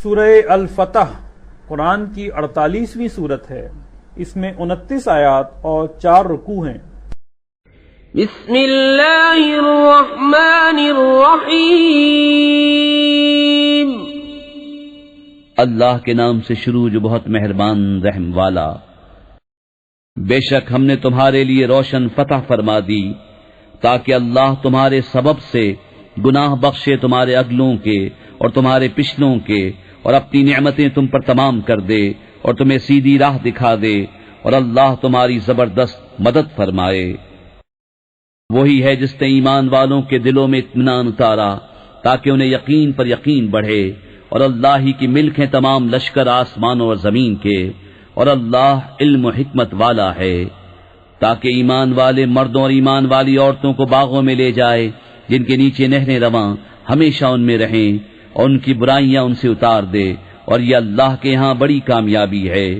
سورہ الفتح قرآن کی 48ویں صورت ہے۔ اس میں 29 آیات اور 4 رکوع ہیں۔ بسم اللہ الرحمن الرحیم۔ اللہ کے نام سے شروع جو بہت مہربان رحم والا۔ بے شک ہم نے تمہارے لیے روشن فتح فرما دی تاکہ اللہ تمہارے سبب سے گناہ بخشے تمہارے اگلوں کے اور تمہارے پچھلوں کے، اور اپنی نعمتیں تم پر تمام کر دے اور تمہیں سیدھی راہ دکھا دے، اور اللہ تمہاری زبردست مدد فرمائے۔ وہی ہے جس نے ایمان والوں کے دلوں میں اطمینان اتارا تاکہ انہیں یقین پر یقین بڑھے، اور اللہ ہی کی ملک ہیں تمام لشکر آسمانوں اور زمین کے، اور اللہ علم و حکمت والا ہے، تاکہ ایمان والے مردوں اور ایمان والی عورتوں کو باغوں میں لے جائے جن کے نیچے نہریں رواں، ہمیشہ ان میں رہیں، اور ان کی برائیاں ان سے اتار دے، اور یہ اللہ کے ہاں بڑی کامیابی ہے۔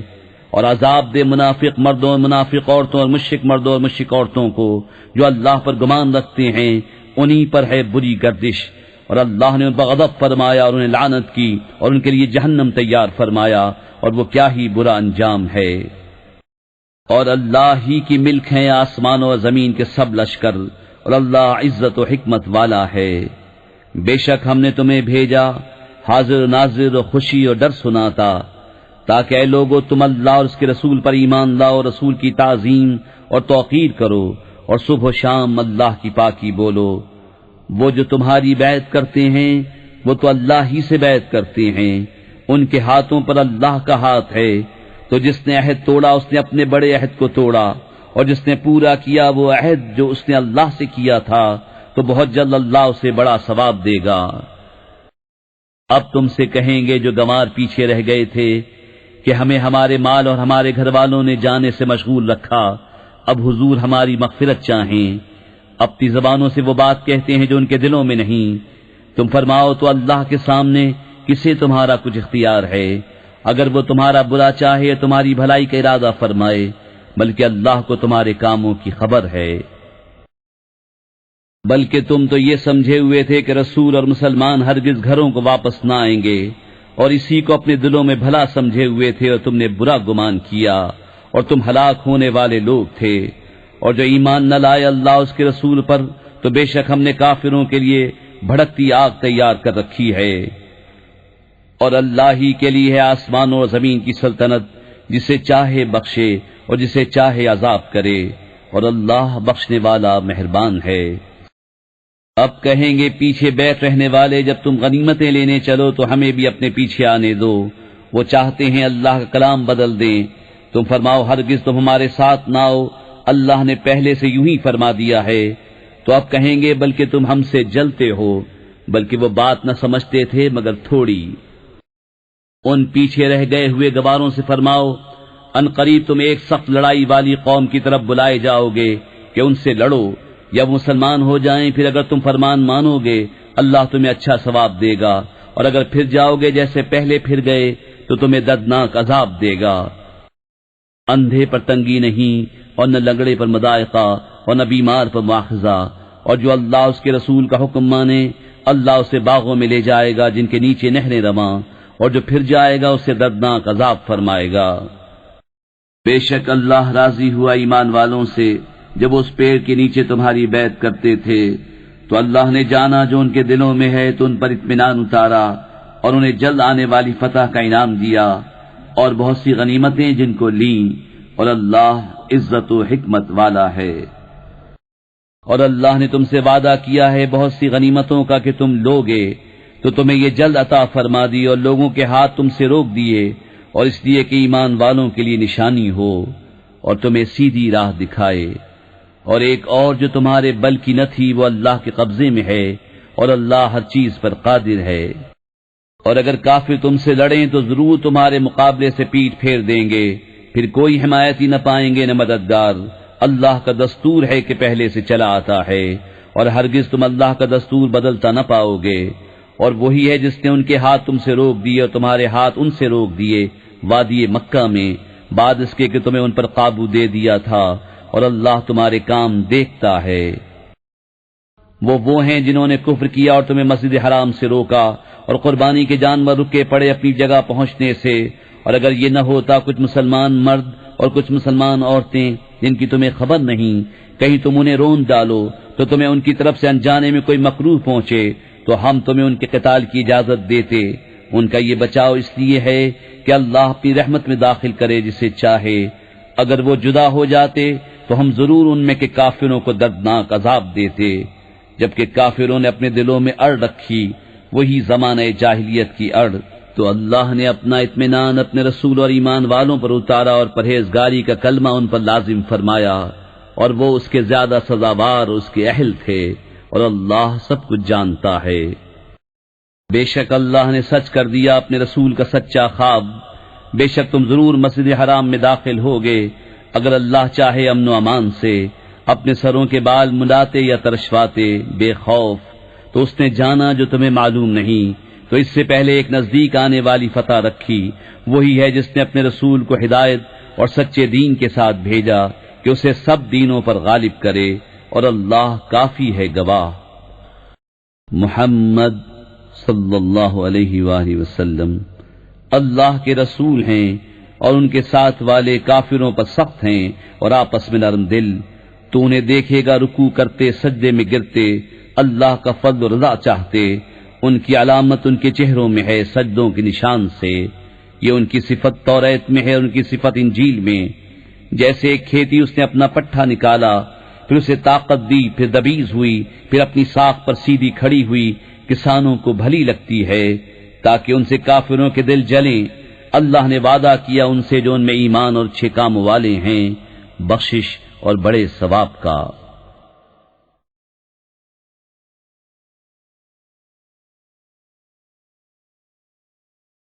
اور عذاب دے منافق مردوں اور منافق عورتوں اور مشرک مردوں اور مشرک عورتوں کو جو اللہ پر گمان رکھتے ہیں، انہی پر ہے بری گردش، اور اللہ نے ان پر غضب فرمایا اور انہیں لعنت کی، اور ان کے لیے جہنم تیار فرمایا، اور وہ کیا ہی برا انجام ہے۔ اور اللہ ہی کی ملک ہیں آسمانوں اور زمین کے سب لشکر، اور اللہ عزت و حکمت والا ہے۔ بے شک ہم نے تمہیں بھیجا حاضر و ناظر و خوشی اور ڈر سناتا، تاکہ اے لوگو تم اللہ اور اس کے رسول پر ایمان لاؤ، رسول کی تعظیم اور توقیر کرو، اور صبح و شام اللہ کی پاکی بولو۔ وہ جو تمہاری بیعت کرتے ہیں وہ تو اللہ ہی سے بیعت کرتے ہیں، ان کے ہاتھوں پر اللہ کا ہاتھ ہے، تو جس نے عہد توڑا اس نے اپنے بڑے عہد کو توڑا، اور جس نے پورا کیا وہ عہد جو اس نے اللہ سے کیا تھا تو بہت جلد اللہ اسے بڑا ثواب دے گا۔ اب تم سے کہیں گے جو گنوار پیچھے رہ گئے تھے کہ ہمیں ہمارے مال اور ہمارے گھر والوں نے جانے سے مشغول رکھا، اب حضور ہماری مغفرت چاہیں۔ اپنی زبانوں سے وہ بات کہتے ہیں جو ان کے دلوں میں نہیں۔ تم فرماؤ تو اللہ کے سامنے کسے تمہارا کچھ اختیار ہے؟ اگر وہ تمہارا برا چاہے تمہاری بھلائی کا ارادہ فرمائے، بلکہ اللہ کو تمہارے کاموں کی خبر ہے۔ بلکہ تم تو یہ سمجھے ہوئے تھے کہ رسول اور مسلمان ہرگز گھروں کو واپس نہ آئیں گے، اور اسی کو اپنے دلوں میں بھلا سمجھے ہوئے تھے، اور تم نے برا گمان کیا، اور تم ہلاک ہونے والے لوگ تھے۔ اور جو ایمان نہ لائے اللہ اس کے رسول پر، تو بے شک ہم نے کافروں کے لیے بھڑکتی آگ تیار کر رکھی ہے۔ اور اللہ ہی کے لیے ہے آسمانوں اور زمین کی سلطنت، جسے چاہے بخشے اور جسے چاہے عذاب کرے، اور اللہ بخشنے والا مہربان ہے۔ اب کہیں گے پیچھے بیٹھ رہنے والے جب تم غنیمتیں لینے چلو تو ہمیں بھی اپنے پیچھے آنے دو، وہ چاہتے ہیں اللہ کا کلام بدل دیں۔ تم فرماؤ ہرگز تم ہمارے ساتھ نہ آؤ، اللہ نے پہلے سے یوں ہی فرما دیا ہے۔ تو اب کہیں گے بلکہ تم ہم سے جلتے ہو، بلکہ وہ بات نہ سمجھتے تھے مگر تھوڑی۔ ان پیچھے رہ گئے ہوئے گواروں سے فرماؤ ان قریب تم ایک سخت لڑائی والی قوم کی طرف بلائے جاؤ گے کہ ان سے لڑو، یا وہ مسلمان ہو جائیں، پھر اگر تم فرمان مانو گے اللہ تمہیں اچھا ثواب دے گا، اور اگر پھر جاؤ گے جیسے پہلے پھر گئے تو تمہیں دردناک عذاب دے گا۔ اندھے پر تنگی نہیں، اور نہ لنگڑے پر مضائقہ، اور نہ بیمار پر مواخذہ، اور جو اللہ اس کے رسول کا حکم مانے اللہ اسے باغوں میں لے جائے گا جن کے نیچے نہریں رواں، اور جو پھر جائے گا اسے دردناک عذاب فرمائے گا۔ بے شک اللہ راضی ہوا ایمان والوں سے جب اس پیڑ کے نیچے تمہاری بیعت کرتے تھے، تو اللہ نے جانا جو ان کے دلوں میں ہے تو ان پر اطمینان اتارا، اور انہیں جلد آنے والی فتح کا انعام دیا، اور بہت سی غنیمتیں جن کو لیں، اور اللہ عزت و حکمت والا ہے۔ اور اللہ نے تم سے وعدہ کیا ہے بہت سی غنیمتوں کا کہ تم لوگے، تو تمہیں یہ جلد عطا فرما دی، اور لوگوں کے ہاتھ تم سے روک دیے، اور اس لیے کہ ایمان والوں کے لیے نشانی ہو اور تمہیں سیدھی راہ دکھائے۔ اور ایک اور جو تمہارے بل کی نہ تھی وہ اللہ کے قبضے میں ہے، اور اللہ ہر چیز پر قادر ہے۔ اور اگر کافر تم سے لڑیں تو ضرور تمہارے مقابلے سے پیٹھ پھیر دیں گے، پھر کوئی حمایتی نہ پائیں گے نہ مددگار۔ اللہ کا دستور ہے کہ پہلے سے چلا آتا ہے، اور ہرگز تم اللہ کا دستور بدلتا نہ پاؤ گے۔ اور وہی ہے جس نے ان کے ہاتھ تم سے روک دیے اور تمہارے ہاتھ ان سے روک دیے وادی مکہ میں، بعد اس کے کہ تمہیں ان پر قابو دے دیا تھا، اور اللہ تمہارے کام دیکھتا ہے۔ وہ ہیں جنہوں نے کفر کیا اور تمہیں مسجد حرام سے روکا اور قربانی کے جانور رکے پڑے اپنی جگہ پہنچنے سے، اور اگر یہ نہ ہوتا کچھ مسلمان مرد اور کچھ مسلمان عورتیں جن کی تمہیں خبر نہیں، کہیں تم انہیں رون ڈالو تو تمہیں ان کی طرف سے انجانے میں کوئی مکروہ پہنچے تو ہم تمہیں ان کے قتال کی اجازت دیتے۔ ان کا یہ بچاؤ اس لیے ہے کہ اللہ اپنی رحمت میں داخل کرے جسے چاہے۔ اگر وہ جدا ہو جاتے تو ہم ضرور ان میں کے کافروں کو دردناک عذاب دیتے۔ جبکہ کافروں نے اپنے دلوں میں اڑ رکھی، وہی زمانہ جاہلیت کی اڑ، تو اللہ نے اپنا اطمینان اپنے رسول اور ایمان والوں پر اتارا اور پرہیزگاری کا کلمہ ان پر لازم فرمایا، اور وہ اس کے زیادہ سزاوار اس کے اہل تھے، اور اللہ سب کچھ جانتا ہے۔ بے شک اللہ نے سچ کر دیا اپنے رسول کا سچا خواب، بے شک تم ضرور مسجد حرام میں داخل ہوگے اگر اللہ چاہے امن و امان سے، اپنے سروں کے بال ملاتے یا ترشواتے بے خوف، تو اس نے جانا جو تمہیں معلوم نہیں، تو اس سے پہلے ایک نزدیک آنے والی فتح رکھی، وہی ہے جس نے اپنے رسول کو ہدایت اور سچے دین کے ساتھ بھیجا کہ اسے سب دینوں پر غالب کرے، اور اللہ کافی ہے گواہ۔ محمد صلی اللہ علیہ وآلہ وسلم اللہ کے رسول ہیں، اور ان کے ساتھ والے کافروں پر سخت ہیں اور آپس میں نرم دل۔ تو انہیں دیکھے گا رکوع کرتے، سجدے میں گرتے، اللہ کا فضل و رضا چاہتے، ان کی علامت ان کے چہروں میں ہے سجدوں کے نشان سے، یہ ان کی صفت توریت میں ہے، ان کی صفت انجیل میں۔ جیسے ایک کھیتی اس نے اپنا پٹھا نکالا، پھر اسے طاقت دی، پھر دبیز ہوئی، پھر اپنی ساکھ پر سیدھی کھڑی ہوئی، کسانوں کو بھلی لگتی ہے، تاکہ ان سے کافروں کے دل جلیں۔ اللہ نے وعدہ کیا ان سے جو ان میں ایمان اور اچھے کام والے ہیں، بخشش اور بڑے ثواب کا۔